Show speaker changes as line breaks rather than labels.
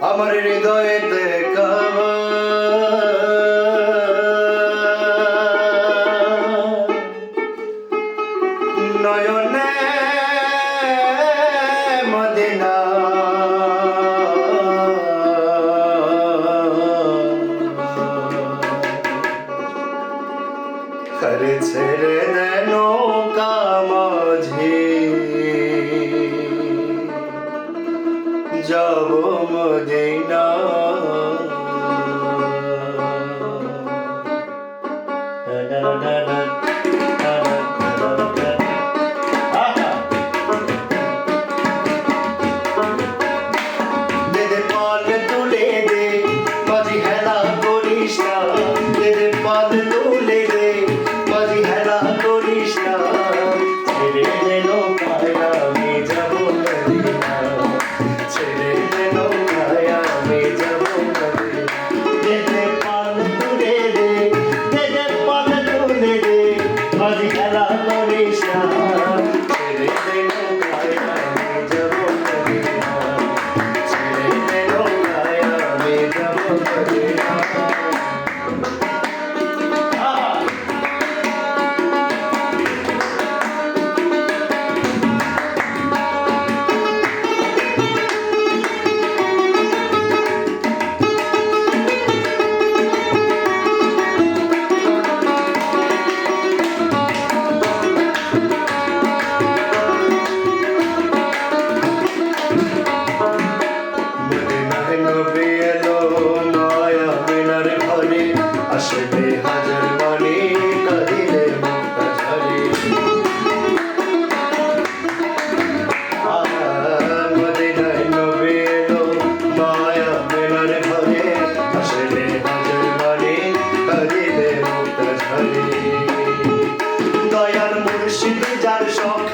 আমার হৃদয়েতে নয়নে মদিনা করে ছেড়ে দেন কামাঝি যাব মদিনা দেদে পাল তুলে দে মাঝি হেলা করিস না দেদে পাল তুলে দে মাঝি হেলা করিস না ছেড়ে দেন পায়া আমি যাব মদিনা ছেড়ে দেন পায়া আমি যাব মদিনা দেদে পাল তুলে দে দেদে পাল তুলে দে মাঝি হেলা করিস না ছেড়ে দেন পায়া আমি যাব মদিনা ছেড়ে দেন পায়া আমি যাব মদিনা নবী এলো মায়া মিনার ঘরে আসবে হাজার বাণী কাঁদিলে মুক্তা ঝরে মদিনায় নবী এলো মায়া মিনার ঘরে আসবে হাজার বাণী কাঁদিলে মুক্তা ঝরে দয়ার মুর্শিদ যার সব